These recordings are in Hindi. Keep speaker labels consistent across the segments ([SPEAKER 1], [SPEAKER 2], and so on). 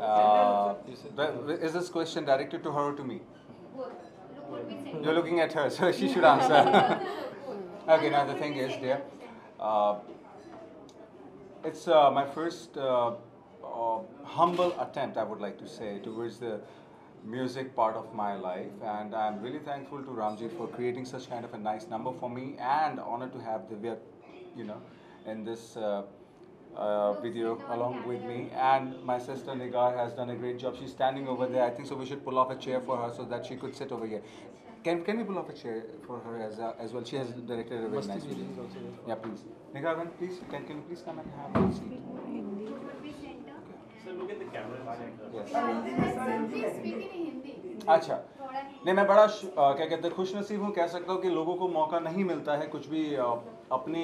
[SPEAKER 1] Is this question directed to her or to me? You're looking at her, so she should answer. Okay, now the thing is, dear, it's my first humble attempt, I would like to say, towards the music part of my life, and I'm really thankful to Ramji for creating such kind of a nice number for me, and honored to have Divya, you know, in this video along with me. And my sister Nigar has done a great job. She's standing over there. I think so. We should pull off a chair for her so that she could sit over here. Can we pull off a chair for her as well? She has directed a very nice video. Yeah, please. Nigar, please, can you please come and have a seat?
[SPEAKER 2] So look at the camera.
[SPEAKER 1] Yes. अच्छा, नहीं मैं बड़ा क्या कहते हैं खुशनसीब हूँ, कह सकता हूँ कि लोगों को मौका नहीं मिलता है कुछ भी अपनी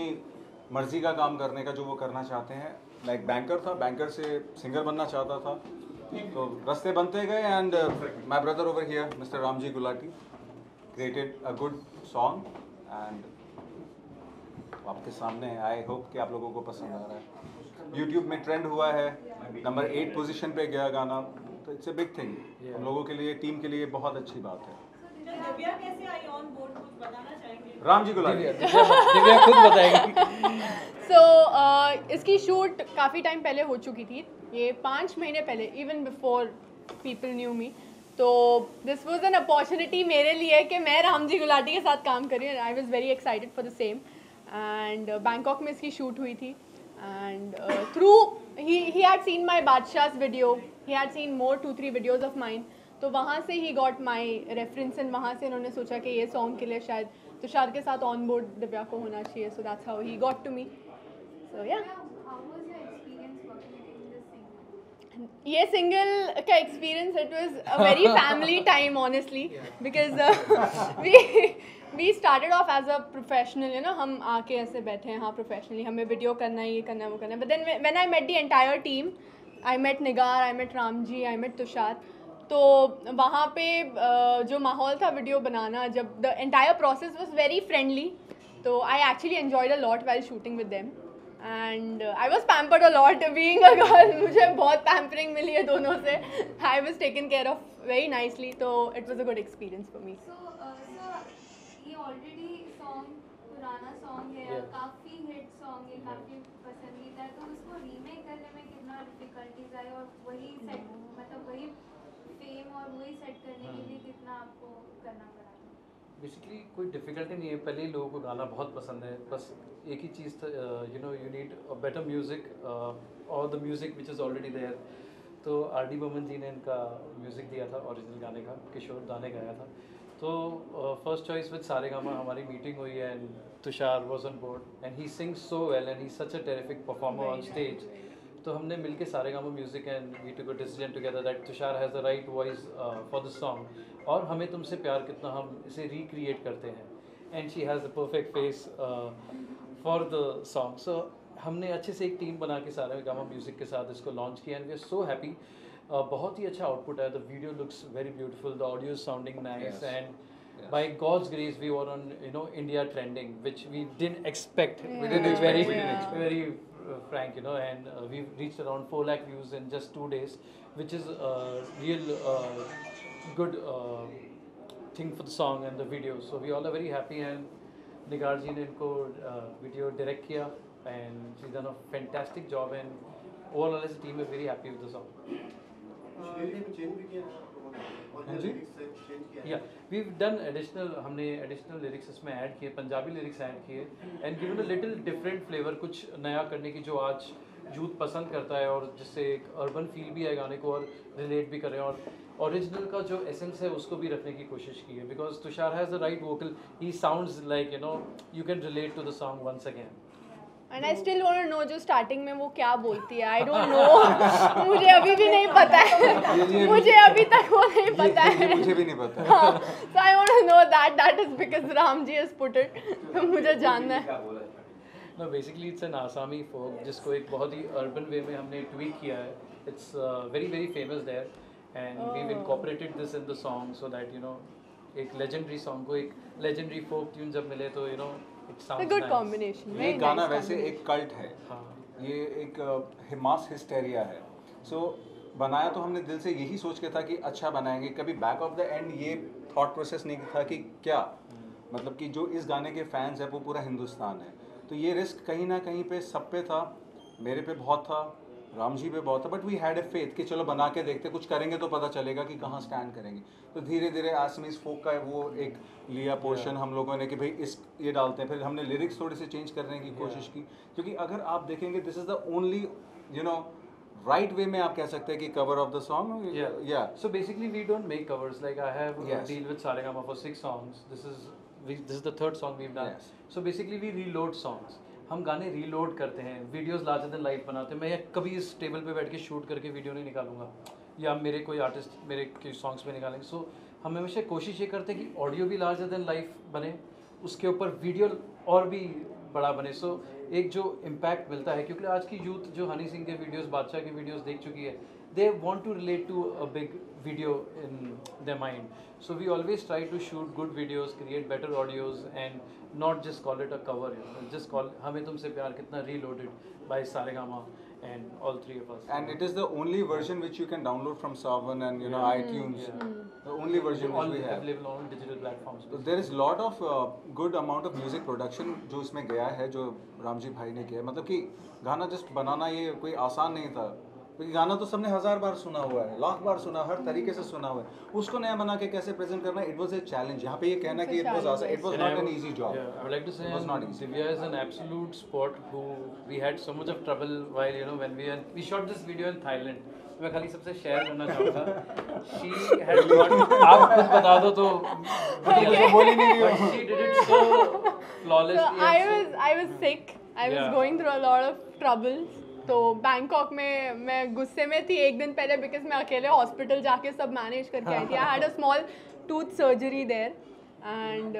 [SPEAKER 1] मर्जी का काम करने का जो वो करना चाहते हैं. मैं एक बैंकर था, बैंकर से सिंगर बनना चाहता था, तो रास्ते बनते गए. And my brother over here mister Ramji Gulati created a good song and आपके सामने है. आई होप कि आप लोगों को पसंद आ रहा है. यूट्यूब में ट्रेंड हुआ है, नंबर 8 पोजीशन पे गया गाना, तो इट्स अ बिग थिंग. हम लोगों के लिए, टीम के लिए बहुत अच्छी बात है.
[SPEAKER 3] दिव्या कैसे आई ऑन बोर्ड, कुछ बताना चाहेंगे?
[SPEAKER 1] राम जी गुलाटी
[SPEAKER 4] दिव्या खुद बताएगी.
[SPEAKER 5] सो इसकी शूट काफ़ी टाइम पहले हो चुकी थी, ये 5 महीने पहले, इवन बिफोर पीपल न्यू मी. तो दिस वॉज एन अपॉर्चुनिटी मेरे लिए कि मैं रामजी गुलाटी के साथ काम करी. I was very excited for the same. And Bangkok में इसकी शूट हुई थी. And through he had seen my Badshah's video, he had seen more 2-3 videos of mine. तो वहाँ से ही गॉट माई रेफरेंस एंड वहाँ से उन्होंने सोचा कि ये सॉन्ग के लिए शायद तुषार के साथ ऑन बोर्ड दिव्या को होना चाहिए. So that's how he got to me. So या ये सिंगल का experience, it was a very family time honestly, because we started off as a professional, you know, हम आके ऐसे बैठे हैं, हाँ प्रोफेशनली हमें वीडियो करना है, ये करना है, वो करना है. But then when I met the entire team, I met Nigar, I met Ramji, I met Tushar. तो वहाँ पे जो माहौल था वीडियो बनाना, जब the entire process was very friendly, तो I actually enjoyed a lot while shooting with them. And I was pampered a lot being a girl. मुझे बहुत पैम्परिंग मिली है दोनों से. I was taken care of very nicely. तो it was a good experience for me.
[SPEAKER 6] ये ऑलरेडी सॉन्ग पुराना सॉन्ग है, काफ़ी हिट सॉन्ग है, काफ़ी पसंदीदा है, तो उसको रीमेक करने में कितना डिफिकल्टीज आई, और वही सेट, मतलब वही फेम और वही सेट करने के लिए कितना आपको करना पड़ा?
[SPEAKER 4] बेसिकली कोई डिफ़िकल्टी नहीं है. पहले ही लोगों को गाना बहुत पसंद है, बस एक ही चीज़ था, you know, you need a better music और the music which is already there. तो R.D. बर्मन जी ने इनका म्यूज़िक दिया था ओरिजिनल गाने का, किशोर दा ने गाया था. तो फर्स्ट चॉइस विद सारेगामा हमारी मीटिंग हुई है, and Tushar was on board and he sings so well and he such a terrific performer on stage. तो हमने मिलके Saregama music and we took a decision together that Tushar has the right voice for the song, और हमें तुमसे प्यार कितना, हम इसे रिक्रिएट करते हैं. And she has the perfect face for the song. So हमने अच्छे से एक टीम बना के सारेगामा म्यूज़िक के साथ इसको लॉन्च किया, and we are so happy. बहुत ही अच्छा आउटपुट है. The video looks very beautiful, the audio sounding nice, and by God's grace we were on, you know, India trending, which we didn't expect. We didn't expect. Very frank, you know, and we've reached around 4 lakh views in just 2 days, which is a real good thing for the song and the video. So we all are very happy, and Nigar ji ne inko video direct kiya, and she's done a fantastic job, and overall as a team we're very happy with the song. या वी डन एडिशनल, हमने एडिशनल लिरिक्स इसमें ऐड किए, पंजाबी लिरिक्स ऐड किए, and given a little different flavour, कुछ नया करने की जो आज यूथ पसंद करता है, और जिससे एक अर्बन फील भी है गाने को और रिलेट भी करें, और ओरिजिनल का जो एसेंस है उसको भी रखने की कोशिश की है. Because Tushar has the right vocal, he sounds like, you know, you can relate to the song once again.
[SPEAKER 5] And I still want to know जो स्टार्टिंग में वो क्या बोलती है. आई डोंट नो, मुझे अभी भी नहीं पता है. मुझे अभी तक वो नहीं पता है.
[SPEAKER 1] मुझे भी नहीं पता है.
[SPEAKER 5] So I want to know that is because Ram ji has put it. तो मुझे जानना है.
[SPEAKER 4] नो, बेसिकली इट्स एन आसामी फोक, जिसको एक बहुत ही अर्बन वे में हमने ट्वीक किया है. It's very very famous there, and we have incorporated this in the song so that, you know, एक लेजेंडरी सॉन्ग को एक लेजेंडरी फोक ट्यून जब मिले तो, यू नो,
[SPEAKER 5] गुड कॉम्बिनेशन.
[SPEAKER 1] ये गाना वैसे एक कल्ट है.
[SPEAKER 4] हाँ.
[SPEAKER 1] ये एक हिमास हिस्टेरिया है. सो बनाया तो हमने दिल से यही सोच के था कि अच्छा बनाएंगे, कभी बैक ऑफ द एंड ये थॉट प्रोसेस नहीं था कि क्या मतलब कि जो इस गाने के फैंस हैं वो पूरा हिंदुस्तान है, तो ये रिस्क कहीं ना कहीं पे सब पे था, मेरे पे बहुत था, राम जी पे बहुत था, but we had a faith कि चलो बना के देखते, कुछ करेंगे तो पता चलेगा कि कहाँ स्टैंड करेंगे। तो धीरे धीरे आसमीज फोक का वो एक लिया पोर्शन हम लोगों ने कि भाई इस ये डालते हैं, फिर हमने लिरिक्स थोड़े से चेंज करने की कोशिश की, क्योंकि अगर आप देखेंगे this is the only you know right way में आप कह सकते हैं कि कवर ऑफ द सॉन्ग। या
[SPEAKER 4] So basically, we don't make covers. Like I have a
[SPEAKER 1] Yes.
[SPEAKER 4] deal with Saregama for 6 songs. This is the third song we've done.
[SPEAKER 1] Yes.
[SPEAKER 4] So basically, we reload songs. हम गाने रीलोड करते हैं, वीडियोस लार्जर देन लाइफ बनाते हैं। मैं कभी इस टेबल पे बैठ के शूट करके वीडियो नहीं निकालूंगा, या मेरे कोई आर्टिस्ट मेरे के सॉन्ग्स पे निकालेंगे। सो हम हमेशा कोशिश ये करते हैं कि ऑडियो भी लार्जर देन लाइफ बने, उसके ऊपर वीडियो और भी बड़ा बने। सो एक जो इम्पैक्ट मिलता है, क्योंकि आज की यूथ जो हनी सिंह के वीडियोस, बादशाह के वीडियोस देख चुकी है, they want to relate to a big video in their mind. So we always try to shoot good videos, create better audios, and not just call it a cover. You know, just call हमें तुमसे प्यार कितना reloaded by Saregama and all three of us.
[SPEAKER 1] and it is the only version which you can download from Savan and you know iTunes.
[SPEAKER 4] Yeah.
[SPEAKER 1] The only version
[SPEAKER 4] all
[SPEAKER 1] which we have.
[SPEAKER 4] available on digital platforms.
[SPEAKER 1] So there is lot of good amount of music production जो इसमें गया है, जो रामजी भाई ने किया है। मतलब कि गाना जस्ट बनाना ये कोई आसान नहीं था, क्योंकि गाना तो सबने 1000 बार सुना हुआ है, लाख बार सुना, हर तरीके से सुना हुआ है, उसको नया बना के कैसे प्रेजेंट करना, इट वाज ए चैलेंज। यहाँ पे ये कहना कि इट वाज आसान, it was
[SPEAKER 4] And
[SPEAKER 1] not an easy job.
[SPEAKER 4] Yeah, I would like to say
[SPEAKER 1] It was not easy.
[SPEAKER 4] Divya is an absolute sport who we had so much of trouble while when we shot this video in Thailand. मैं खाली सबसे शेयर करना चाहूँगा। She had got, आप खुद बता दो तो बोली नहीं रही हो। She did it so flawlessly.
[SPEAKER 5] So I was sick. I was
[SPEAKER 4] Yeah.
[SPEAKER 5] going through a lot of troubles. तो बैंकॉक में मैं गुस्से में थी एक दिन पहले, बिकॉज मैं अकेले हॉस्पिटल जाके सब मैनेज करके आई थी। I had a small tooth surgery there, and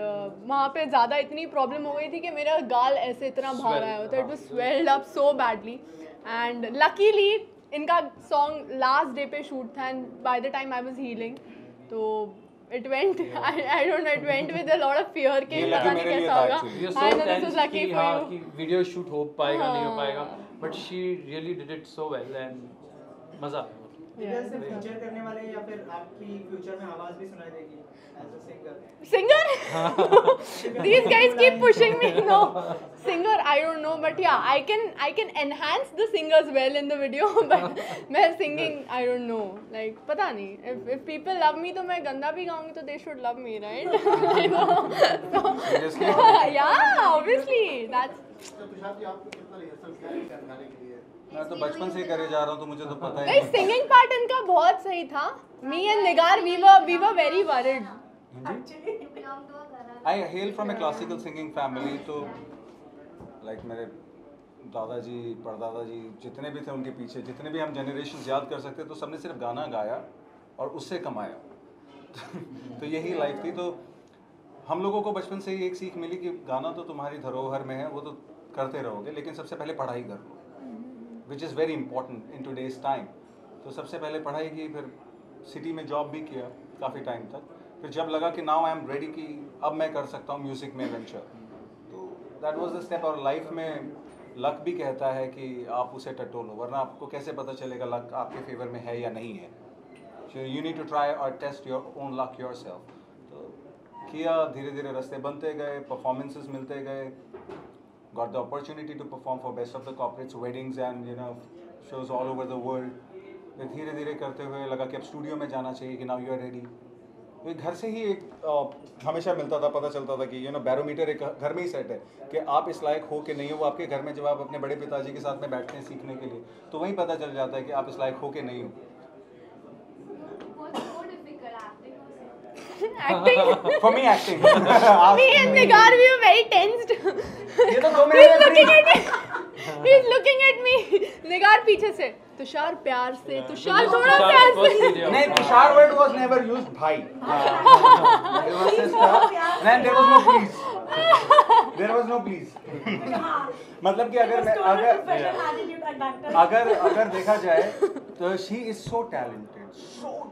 [SPEAKER 5] वहाँ पे ज़्यादा इतनी प्रॉब्लम हो गई थी कि मेरा गाल ऐसे इतना भार आया होता, it was swelled up so badly. And luckily इनका सॉन्ग लास्ट डे पे शूट था, and by the time I was healing, तो it went, I don't know, it went with a lot of fear कि
[SPEAKER 1] ये
[SPEAKER 5] पता
[SPEAKER 1] lucky
[SPEAKER 5] नहीं
[SPEAKER 1] मेरे लिए
[SPEAKER 5] कैसा
[SPEAKER 1] था
[SPEAKER 5] होगा।
[SPEAKER 1] actually.
[SPEAKER 4] We are
[SPEAKER 5] I
[SPEAKER 4] so
[SPEAKER 5] know this
[SPEAKER 4] tense
[SPEAKER 5] was lucky
[SPEAKER 4] कि
[SPEAKER 5] for
[SPEAKER 4] हाँ
[SPEAKER 5] you.
[SPEAKER 4] कि वीडियो शूट हो पाएगा नहीं हो
[SPEAKER 5] हाँ.
[SPEAKER 4] पाएगा, but she really did it so well and मजा आया।
[SPEAKER 2] दिव्या से फीचर करने वाले या फिर आपकी फ्यूचर में आवाज भी सुनाई देगी as a singer?
[SPEAKER 5] Singer? These guys keep pushing me. No, singer I don't know, but yeah, I can enhance the singers well in the video. But मैं singing I don't know. Like पता नहीं. If people love me तो मैं गंदा भी गाऊंगी तो they should love me, right? You know?
[SPEAKER 1] Seriously?
[SPEAKER 5] Yeah, obviously. That's.
[SPEAKER 7] तो तुषार जी आपको कितना रिहर्सल किया है गाने के लिए?
[SPEAKER 1] मैं तो बचपन से ही करे जा रहा हूँ, तो मुझे तो पता ही
[SPEAKER 5] Guys,
[SPEAKER 1] नहीं।
[SPEAKER 5] singing part इनका बहुत सही था. Me and Nigar, we were very worried.
[SPEAKER 1] I hail from a classical singing family, तो like मेरे दादाजी परदादाजी जितने भी थे उनके पीछे जितने भी हम जनरेशन याद कर सकते, तो सबने सिर्फ गाना गाया और उससे कमाया। तो यही लाइफ थी। तो हम लोगों को बचपन से ही एक सीख मिली कि गाना तो तुम्हारी धरोहर में है, वो तो करते रहोगे, लेकिन सबसे पहले पढ़ाई कर लो, which is very important in today's time. तो सबसे पहले पढ़ाई की, फिर सिटी में जॉब भी किया काफ़ी टाइम तक, फिर जब लगा कि नाउ आई एम रेडी कि अब मैं कर सकता हूँ म्यूज़िक में वेंचर, तो दैट वाज द स्टेप। और लाइफ में लक भी कहता है कि आप उसे टटोलो, वरना आपको कैसे पता चलेगा लक आपके फेवर में है या नहीं है। So you need to try और test your own luck yourself. तो किया, धीरे धीरे रास्ते बनते गए, परफॉर्मेंसेस मिलते गए, got the opportunity to perform for best of the corporates, weddings and shows all over the world. फिर धीरे धीरे करते हुए लगा कि अब स्टूडियो में जाना चाहिए, कि नाउ यू आर रेडी। तो घर से ही एक हमेशा मिलता था, पता चलता था कि बैरोमीटर एक घर में ही सेट है कि आप इस लायक हो कि नहीं हो। वो आपके घर में जब आप अपने बड़े पिताजी के साथ में बैठते हैं सीखने के लिए, तो वहीं पता चल जाता है कि आप इस लायक हो कि नहीं हो।
[SPEAKER 6] What's more difficult, acting or singing?
[SPEAKER 5] Acting.
[SPEAKER 1] For me, acting.
[SPEAKER 5] Me and Nigar, we were very tensed.
[SPEAKER 1] ये तो 2
[SPEAKER 5] He's
[SPEAKER 1] minute
[SPEAKER 5] looking at me. He's looking at me. Nigar पीछे से, तुषार प्यार से, तुषार थोड़ा
[SPEAKER 4] तुषार
[SPEAKER 5] प्यार
[SPEAKER 4] first
[SPEAKER 5] से।
[SPEAKER 4] video.
[SPEAKER 1] नहीं, Tushar word was never used भाई। There was sister, and there was no please. There was no please. मतलब कि अगर देखा जाए तो शी इज सो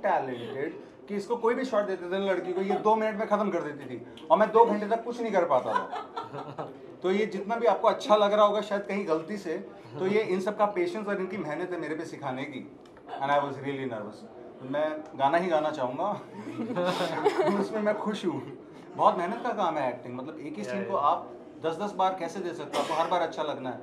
[SPEAKER 1] टैलेंटेड कि इसको कोई भी शॉट देते थे लड़की को, ये 2 मिनट में खत्म कर देती थी, और मैं 2 घंटे तक कुछ नहीं कर पाता था। तो ये जितना भी आपको अच्छा लग रहा होगा शायद कहीं गलती से, तो ये इन सब का पेशेंस और इनकी मेहनत है मेरे पे सिखाने की, and I was really nervous. मैं गाना ही गाना चाहूँगा उसमें मैं खुश हूँ। बहुत मेहनत का काम है एक्टिंग, मतलब एक ही सीन को आप 10-10 बार कैसे दे सकते हो? आपको हर बार अच्छा लगना है,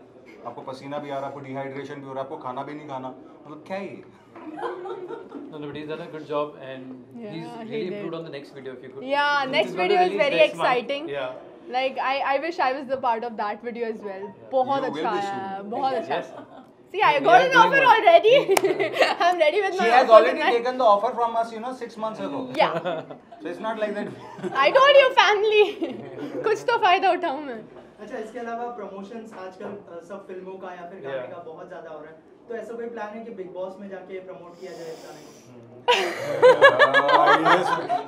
[SPEAKER 1] आपको पसीना भी आ रहा है, आपको डिहाइड्रेशन भी हो रहा है, आपको खाना भी नहीं खाना, मतलब क्या ही।
[SPEAKER 4] No, but he's done a good job, and
[SPEAKER 5] Yeah,
[SPEAKER 4] he's
[SPEAKER 5] he
[SPEAKER 4] really
[SPEAKER 5] did.
[SPEAKER 4] improved on the next video. If you could.
[SPEAKER 5] Yeah,
[SPEAKER 4] Which
[SPEAKER 5] next
[SPEAKER 4] is going to
[SPEAKER 5] video is
[SPEAKER 4] release
[SPEAKER 5] very
[SPEAKER 4] next month.
[SPEAKER 5] exciting.
[SPEAKER 4] Yeah.
[SPEAKER 5] Like I wish I was the part of that video as well. बहुत
[SPEAKER 1] You will
[SPEAKER 5] अच्छा
[SPEAKER 1] be
[SPEAKER 5] है,
[SPEAKER 1] soon.
[SPEAKER 5] बहुत अच्छा।
[SPEAKER 4] Yes.
[SPEAKER 5] See, I
[SPEAKER 4] We
[SPEAKER 5] got
[SPEAKER 4] are
[SPEAKER 5] an
[SPEAKER 4] doing
[SPEAKER 5] offer
[SPEAKER 4] well.
[SPEAKER 5] already. I'm ready with
[SPEAKER 1] She
[SPEAKER 5] my
[SPEAKER 1] has
[SPEAKER 5] offer
[SPEAKER 1] already
[SPEAKER 5] tonight.
[SPEAKER 1] taken the offer from us, 6 months ago.
[SPEAKER 5] Yeah,
[SPEAKER 1] So it's not like that.
[SPEAKER 5] I told you family. कुछ तो फायदा उठाऊं मैं।
[SPEAKER 2] अच्छा, इसके अलावा प्रमोशंस आजकल सब फिल्मों का या फिर गाने
[SPEAKER 4] Yeah.
[SPEAKER 2] का बहुत ज्यादा हो रहा है, तो ऐसा कोई प्लान है कि बिग बॉस में जाके प्रमोट किया जाए इस गाने को?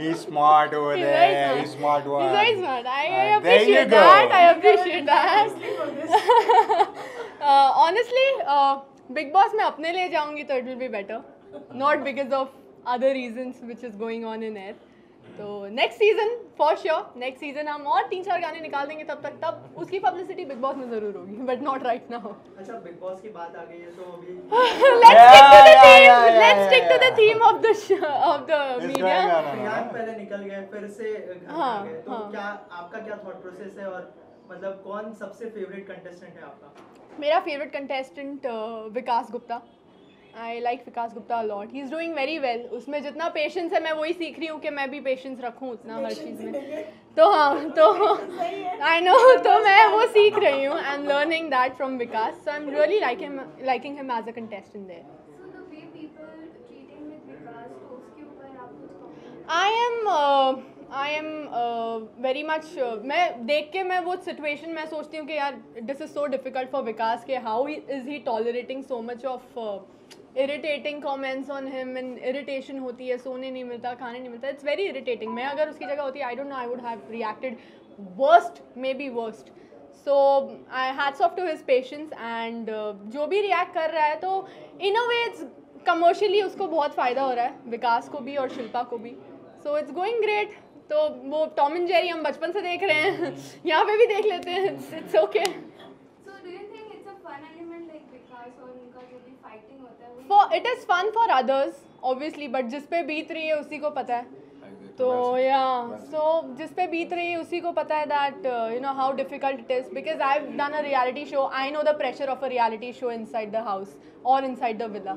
[SPEAKER 1] He's smart over
[SPEAKER 5] He's
[SPEAKER 1] there.
[SPEAKER 5] very smart.
[SPEAKER 1] He's smart one.
[SPEAKER 5] He's very smart. I
[SPEAKER 1] There you
[SPEAKER 5] appreciate
[SPEAKER 1] go.
[SPEAKER 5] that. I appreciate that. Honestly, Big Boss में अपने लिए जाऊंगी तो it will be better, not because of other reasons which is going on in air. तो next season for sure, next season हम और 3-4 गाने निकाल देंगे तब उसकी publicity Big Boss में जरूर होगी, but not right now.
[SPEAKER 2] अच्छा, बिग बॉस की बात आ गई है तो अभी
[SPEAKER 5] Let's stick to the theme of the of the
[SPEAKER 1] It's
[SPEAKER 5] media.
[SPEAKER 1] going on.
[SPEAKER 2] Priyank पहले निकल गए, फिर से घर आ
[SPEAKER 5] हाँ,
[SPEAKER 2] गए, तो
[SPEAKER 5] हाँ।
[SPEAKER 2] क्या आपका क्या थॉट प्रोसेस है, और मतलब कौन सबसे फेवरेट कंटेस्टेंट है आपका?
[SPEAKER 5] मेरा favourite contestant Vikas Gupta. I like Vikas Gupta a lot, he is doing very well. उसमें जितना पेशेंस है मैं वही सीख रही हूँ कि मैं भी पेशेंस रखूँ उतना हर चीज़ में। तो हाँ, तो आई नो, तो मैं वो सीख रही हूँ। I am learning that from Vikas, so I am really liking him as a contestant there.
[SPEAKER 6] So the way people treating with Vikas, तो उसके ऊपर आप कुछ comment?
[SPEAKER 5] I am very much, मैं देख के मैं वो सिचुएशन मैं सोचती हूँ कि यार this is so difficult for Vikas के how is he tolerating so much of irritating comments on him, and irritation होती है, सोने नहीं मिलता, खाने नहीं मिलता, इट्स वेरी इरिटेटिंग। मैं अगर उसकी जगह होती, I don't know, I would have reacted worst, maybe worst. So I hats off to his patience, and जो भी रिएक्ट कर रहा है तो इन अ वे इट्स कमर्शियली उसको बहुत फ़ायदा हो रहा है, विकास को भी और शिल्पा को भी। So it's going great. तो वो टॉम एंड जेरी हम बचपन से देख रहे हैं यहाँ पे भी देख लेते हैं, it's okay.
[SPEAKER 6] So do you think it's a fun element like Vikas और उनका जो भी fighting होता है वो?
[SPEAKER 5] For it is fun for others obviously, but जिस पे बीत रही है उसी को पता है। तो या सो जिस पे बीत रही है उसी को पता है that you know how difficult it is, because I have done a reality show, I know the pressure of a reality show inside the house और inside the villa.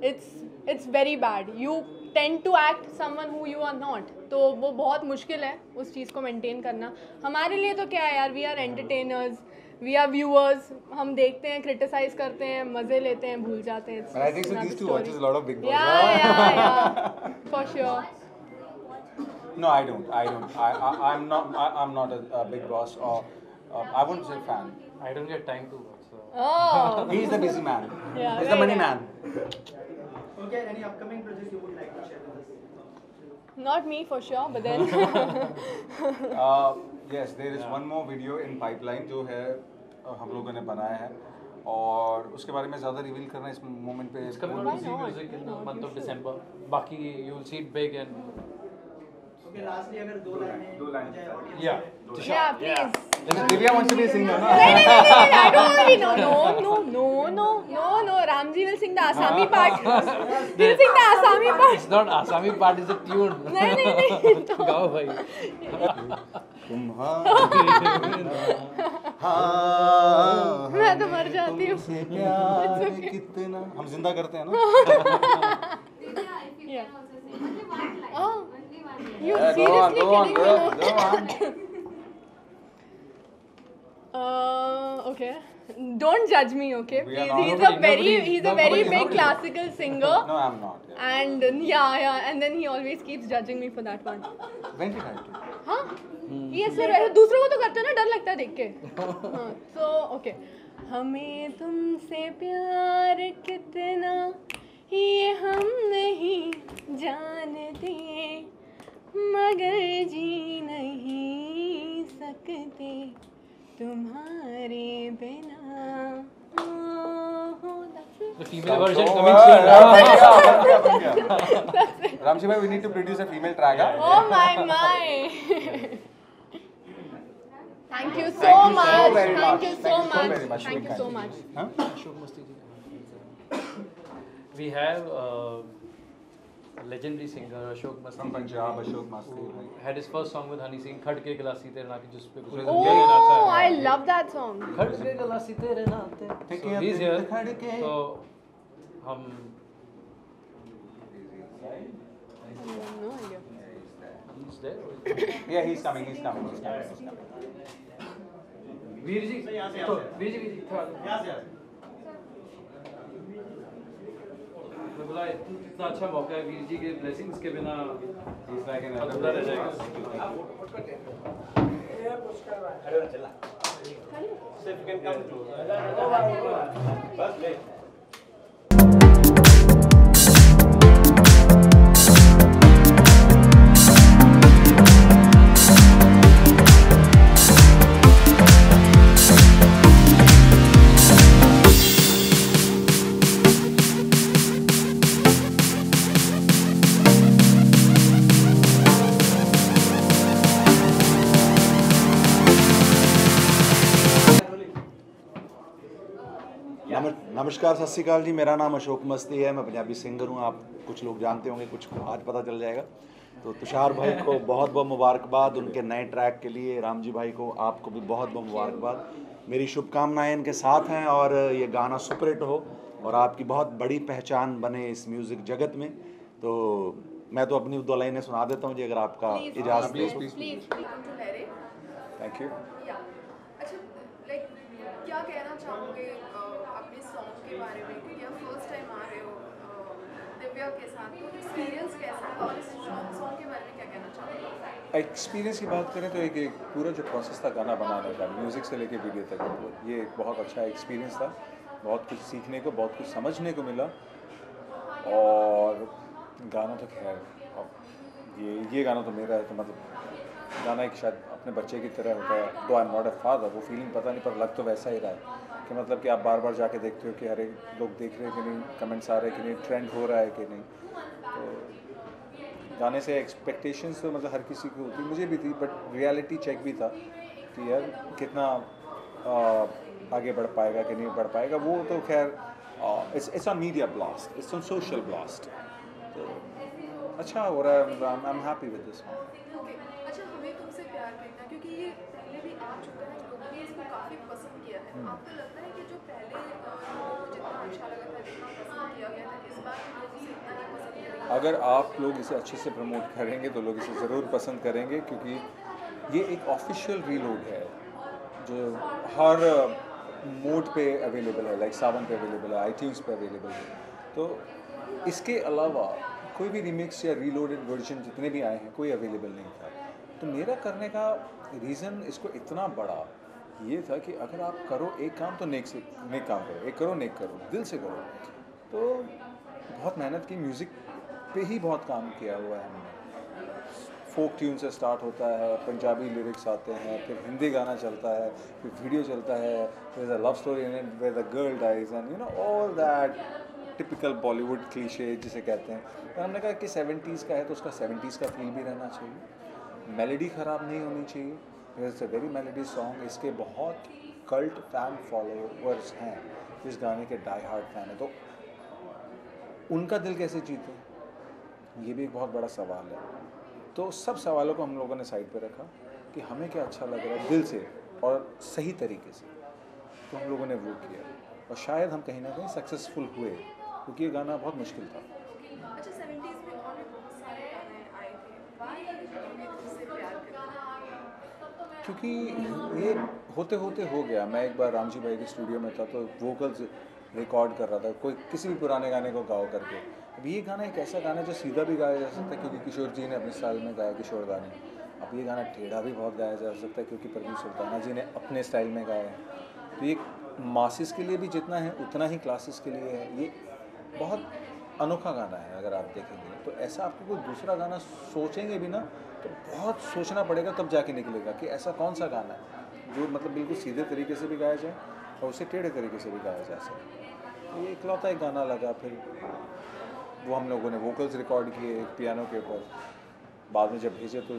[SPEAKER 5] It's very bad, you tend to act someone who you are not, तो वो बहुत मुश्किल है उस चीज़ को मेंटेन करना। हमारे लिए तो क्या है यार, we are entertainers, we are viewers, हम देखते हैं, क्रिटिसाइज करते हैं, मज़े लेते हैं, भूल जाते हैं।
[SPEAKER 1] But I think so these two watches a lot of Big Boss.
[SPEAKER 5] Yeah, for sure.
[SPEAKER 1] No, I don't. I'm not a Big Boss, or I wouldn't say fan.
[SPEAKER 4] I don't get time to watch. So.
[SPEAKER 5] Oh.
[SPEAKER 1] He's the busy man.
[SPEAKER 5] Yeah,
[SPEAKER 1] He's the
[SPEAKER 5] very
[SPEAKER 1] money
[SPEAKER 5] nice.
[SPEAKER 1] man.
[SPEAKER 2] Okay, any upcoming projects you would like to share with us?
[SPEAKER 5] Not me for sure, but then
[SPEAKER 1] Yes, there is one more video in pipeline जो है हम लोगों ने बनाया है, और उसके बारे में ज़्यादा रिवील करना इस मोमेंट पे
[SPEAKER 4] It's coming
[SPEAKER 5] Why
[SPEAKER 4] out to see
[SPEAKER 5] not?
[SPEAKER 4] music in the
[SPEAKER 5] Why not?
[SPEAKER 4] month
[SPEAKER 5] You
[SPEAKER 4] of
[SPEAKER 5] should.
[SPEAKER 4] December. बाकी you'll see it big and
[SPEAKER 2] Okay, lastly अगर दो लाइनें हो जाए audience
[SPEAKER 4] yeah.
[SPEAKER 2] के लिए।
[SPEAKER 4] Tushar.
[SPEAKER 5] yeah, please.
[SPEAKER 1] Divya wants to be a singer, no?
[SPEAKER 5] I don't want to be. No. Ramji will sing the Asami part. He'll sing the Asami part.
[SPEAKER 4] It's not Asami part, it's a tune.
[SPEAKER 5] नहीं.
[SPEAKER 4] गाओ भाई.
[SPEAKER 1] हाँ,
[SPEAKER 5] मैं तो मर जाती हूँ.
[SPEAKER 1] तुमसे प्यार
[SPEAKER 5] It's okay.
[SPEAKER 1] कितना हम जिंदा करते हैं ना।
[SPEAKER 6] Divya, if you
[SPEAKER 5] Yeah.
[SPEAKER 6] can also sing only one line.
[SPEAKER 5] Oh.
[SPEAKER 6] Only one line.
[SPEAKER 5] You
[SPEAKER 1] Yeah,
[SPEAKER 5] seriously
[SPEAKER 1] go on,
[SPEAKER 5] kidding
[SPEAKER 1] go
[SPEAKER 5] me?
[SPEAKER 1] on.
[SPEAKER 5] Okay. Don't judge me, okay?
[SPEAKER 1] We are
[SPEAKER 5] Please.
[SPEAKER 1] not-
[SPEAKER 5] He's a very
[SPEAKER 1] nobody-
[SPEAKER 5] big classical singer.
[SPEAKER 1] No, I'm not. Yeah.
[SPEAKER 5] And yeah, and then he always keeps judging me for that one.
[SPEAKER 1] When did I do?
[SPEAKER 5] हाँ, ये सर दूसरों को तो करते हो ना, डर लगता है देख के। हाँ, so okay. हमें तुमसे प्यार कितना ये हम नहीं जानते, मगर जी नहीं सकते तुम्हारे बिना।
[SPEAKER 4] The female version coming soon.
[SPEAKER 1] Ramshi bhai, we need to produce a female track. Huh?
[SPEAKER 5] Oh my. Thank you so
[SPEAKER 1] Thank you so
[SPEAKER 5] much.
[SPEAKER 1] very
[SPEAKER 5] Thank
[SPEAKER 1] much.
[SPEAKER 5] you
[SPEAKER 1] Thank
[SPEAKER 5] so
[SPEAKER 1] you so
[SPEAKER 5] much.
[SPEAKER 1] very much,
[SPEAKER 5] Thank you so
[SPEAKER 1] Shubham.
[SPEAKER 5] much.
[SPEAKER 1] Huh?
[SPEAKER 4] Ashok Masti ji. We have legendary singer Ashok Masti.
[SPEAKER 1] From Punjab, Ashok Masti.
[SPEAKER 4] who had his first song with Honey Singh, खड़के गलासी तेरे नाते, जिस पे पूरे
[SPEAKER 5] Oh, I love that song.
[SPEAKER 4] खड़के गलासी तेरे नाते. So he's here. तो हम
[SPEAKER 5] No idea.
[SPEAKER 4] he's there.
[SPEAKER 1] Yeah, he's coming.
[SPEAKER 4] Veer ji, तो वीर जी थोड़ा मैं बोला इतना अच्छा मौका है, वीर जी के ब्लेसिंग्स के बिना
[SPEAKER 1] He's like an
[SPEAKER 4] अधूरा रह जाएगा.
[SPEAKER 8] नमस्कार, सत श्री अकाल जी। मेरा नाम अशोक मस्ती है, मैं पंजाबी सिंगर हूँ। आप कुछ लोग जानते होंगे, कुछ आज पता चल जाएगा। तो तुषार भाई को बहुत बहुत मुबारकबाद उनके नए ट्रैक के लिए। राम जी भाई को, आपको भी बहुत बहुत मुबारकबाद। मेरी शुभकामनाएं इनके साथ हैं और ये गाना सुपरहिट हो और आपकी बहुत बड़ी पहचान बने इस म्यूज़िक जगत में। तो मैं तो अपनी 2 लाइनें सुना देता हूँ जी, अगर आपका इजाज़त
[SPEAKER 1] please,
[SPEAKER 8] हो।
[SPEAKER 1] please. Thank you.
[SPEAKER 9] अच्छा, लाइक क्या कहना चाहोगे अपने सॉन्ग के बारे में, क्योंकि आप फर्स्ट टाइम आ रहे हो दिव्या के साथ, तो एक्सपीरियंस कैसा है और इस सॉन्ग के बारे में क्या कहना चाहोगे?
[SPEAKER 1] एक्सपीरियंस की बात करें तो एक पूरा जो प्रोसेस था गाना बनाने का, म्यूज़िक से लेके वीडियो तक, तो ये एक बहुत अच्छा एक्सपीरियंस था। बहुत कुछ सीखने को, बहुत कुछ समझने को मिला। और गाना तो खैर, अब ये गाना तो मेरा है, तो मतलब गाना एक शायद अपने बच्चे की तरह होता है। दो I am not a father, वो फीलिंग पता नहीं, पर लग तो वैसा ही रहा है कि मतलब कि आप बार बार जाके देखते हो कि हर एक लोग देख रहे हैं कि नहीं, कमेंट्स आ रहे हैं कि नहीं, ट्रेंड हो रहा है कि नहीं। तो गाने से एक्सपेक्टेशंस तो मतलब हर किसी की होती, मुझे भी थी, बट रियलिटी चेक भी था कि यार कितना आगे बढ़ पाएगा कि नहीं बढ़ पाएगा। वो तो खैर it's on media blast, it's on social blast. तो अच्छा हो रहा है, I am happy with this.
[SPEAKER 9] Okay, अच्छा, हमें तुमसे प्यार करना, क्योंकि ये पहले भी आ चुका है, लोगों ने इसको काफ़ी पसंद किया है। आपको लगता है कि जो पहले लोगों को जितना अच्छा लगा था, जितना पसंद किया गया था, इस बार लोग इसे इतना ही पसंद करेंगे?
[SPEAKER 1] अगर आप लोग इसे अच्छे से प्रमोट करेंगे तो लोग इसे ज़रूर पसंद करेंगे, क्योंकि ये एक ऑफिशियल रीलोड है जो हर मोड पे अवेलेबल है, लाइक सावन पे अवेलेबल है, आईट्यून्स पे अवेलेबल है। तो इसके अलावा कोई भी रिमिक्स या रीलोडेड वर्जन जितने भी आए हैं, कोई अवेलेबल नहीं था। तो मेरा करने का रीज़न इसको इतना बड़ा ये था कि अगर आप करो एक काम तो नेक काम करो, एक करो नेक करो, दिल से करो। तो बहुत मेहनत की, म्यूज़िक पे ही बहुत काम किया हुआ है हमने। फोक ट्यून से स्टार्ट होता है, पंजाबी लिरिक्स आते हैं, फिर हिंदी गाना चलता है, फिर वीडियो चलता है, फिर a love story in it where the girl dies and you know all that typical Bollywood cliche जिसे कहते हैं। तो हमने कहा कि 70s का है तो उसका 70s का फील भी रहना चाहिए, मेलोडी ख़राब नहीं होनी चाहिए। It's a very melody song. इसके बहुत कल्ट फैन फॉलोवर्स हैं, इस गाने के डाई हार्ड फैन है। तो उनका दिल कैसे जीते, ये भी एक बहुत बड़ा सवाल है। तो सब सवालों को हम लोगों ने साइड पे रखा कि हमें क्या अच्छा लग रहा है दिल से और सही तरीके से, तो हम लोगों ने वो किया और शायद हम कहीं ना कहीं सक्सेसफुल हुए, क्योंकि ये गाना बहुत मुश्किल था।
[SPEAKER 9] अच्छा, 70s में और भी बहुत सारे गाने आए थे, Why हमें तुमसे प्यार करना?
[SPEAKER 1] क्योंकि ये होते होते हो गया। मैं एक बार राम जी भाई के स्टूडियो में था, तो वोकल्स रिकॉर्ड कर रहा था, कोई किसी भी पुराने गाने को गाओ करके। अब ये गाना एक ऐसा गाना है जो सीधा भी गाया जा सकता है, क्योंकि किशोर जी ने अपने स्टाइल में गाया किशोर गाने। अब ये गाना टेढ़ा भी बहुत गाया जा सकता है, क्योंकि परवीन सुल्ताना जी ने अपने स्टाइल में गाया है। तो ये मासिस के लिए भी जितना है उतना ही क्लासेस के लिए है। ये बहुत अनोखा गाना है, अगर आप देखेंगे तो। ऐसा आपको कोई दूसरा गाना सोचेंगे भी ना तो बहुत सोचना पड़ेगा, तब जाके निकलेगा कि ऐसा कौन सा गाना है जो मतलब बिल्कुल सीधे तरीके से भी गाया जाए और उसे टेढ़े तरीके से भी गाया जा सके। तो ये इकलौता एक गाना लगा। फिर वो हम लोगों ने वोकल्स रिकॉर्ड किए पियानो के ऊपर, बाद में जब भेजे तो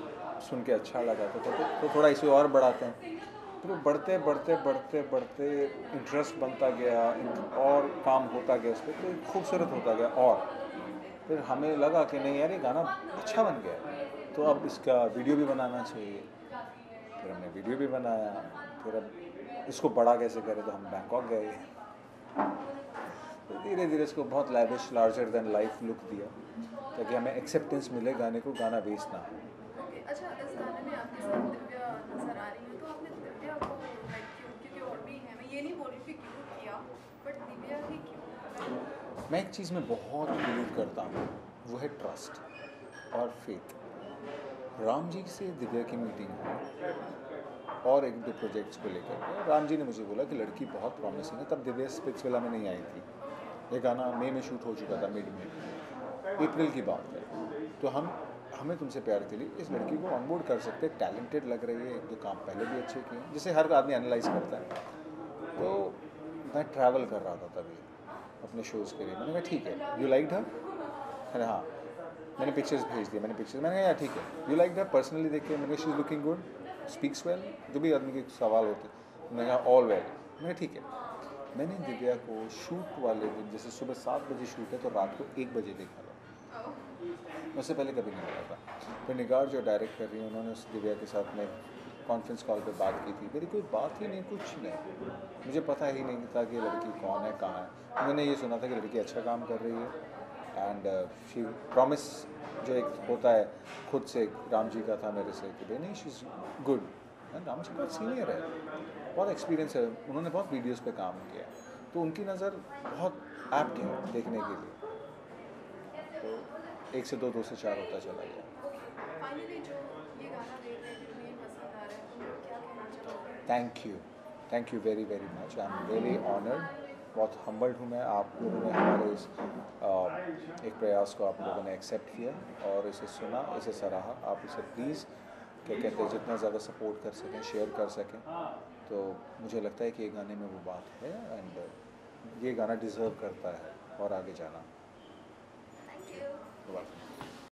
[SPEAKER 1] सुन के अच्छा लगा तो थोड़ा इसे और बढ़ाते हैं।
[SPEAKER 8] फिर वो बढ़ते बढ़ते बढ़ते बढ़ते इंटरेस्ट बनता गया, और काम होता गया इस पर, तो खूबसूरत होता गया। और फिर हमें लगा कि नहीं यार, ये गाना अच्छा बन गया, तो अब इसका वीडियो भी बनाना चाहिए। फिर हमने वीडियो भी बनाया। फिर अब इसको बड़ा कैसे करें, तो हम बैंकॉक गए। तो धीरे धीरे इसको बहुत lavish, larger than life look दिया, ताकि हमें एक्सेप्टेंस मिले गाने को, गाना वेस्ट ना हो।
[SPEAKER 9] ओके, अच्छा, इस गाने में आपके साथ दिव्या नजर आ रही है, तो आपने दिव्या को लाइक क्यों, क्योंकि और भी है, मैं ये नहीं बोल रही कि क्यों किया, बट दिव्या ही क्यों?
[SPEAKER 8] मैं एक चीज़ में बहुत बिलीव करता हूँ, वो है ट्रस्ट और फेथ। राम जी से दिव्या की मीटिंग हुई और एक दो प्रोजेक्ट्स को लेकर। राम जी ने मुझे बोला कि लड़की बहुत प्रॉमिसिंग है। तब दिव्या स्पिट्सविला में नहीं आई थी, ये गाना मई में शूट हो चुका था, मिड में, अप्रैल की बात है। तो हमें तुमसे प्यार के लिए इस लड़की को ऑनबोर्ड कर सकते, टैलेंटेड लग रही है, एक दो काम पहले भी अच्छे किए, जिसे हर आदमी एनालाइज करता है। तो मैं ट्रैवल कर रहा था तभी अपने शोज़ के लिए। मैंने कहा ठीक है, यू लाइक्ड हर? अरे हाँ, मैंने पिक्चर्स भेज दिए, मैंने कहा यार ठीक है, यू लाइक्ड हर? पर्सनली देख के मैंने she is looking good, speaks well, जो भी आदमी के सवाल होते, मैंने कहा ऑल वेल। मैंने ठीक है। मैंने दिव्या को शूट वाले दिन, जैसे सुबह 7 बजे शूट है, तो रात को 1 बजे देखा था। उससे पहले कभी नहीं मिला था। फिर निगार जो डायरेक्ट कर रही है, उन्होंने उस दिव्या के साथ में कॉन्फ्रेंस कॉल पे बात की थी। मेरी कोई बात ही नहीं, कुछ नहीं, मुझे पता ही नहीं था कि लड़की कौन है, कहाँ है। मैंने ये सुना था कि लड़की अच्छा काम कर रही है, एंड शी प्रॉमिस जो एक होता है खुद से, राम जी का था मेरे से कि नहीं, she is good. And Ram ji बहुत सीनियर है, बहुत एक्सपीरियंस है, उन्होंने बहुत वीडियोज़ पे काम किया, तो उनकी नज़र बहुत एप्ट है देखने के लिए। तो 1 से 2, 2 से 4 होता चला गया।
[SPEAKER 9] फाइनली जो ये गाना देख रहे थे, उन्हें पसंद आ रहा है, तो क्या कहना चाहोगे?
[SPEAKER 8] Thank you very very much. I am really honoured, बहुत हम्बल्ड हूँ मैं। आप लोगों ने हमारे इस एक प्रयास को आप लोगों ने एक्सेप्ट किया और इसे सुना, इसे सराहा। आप इसे प्लीज़, क्या कहते हैं, जितना ज़्यादा सपोर्ट कर सकें, शेयर कर सकें, तो मुझे लगता है कि ये गाने में वो बात है, एंड ये गाना डिज़र्व करता है और आगे जाना।
[SPEAKER 9] Thank you.
[SPEAKER 8] You're welcome.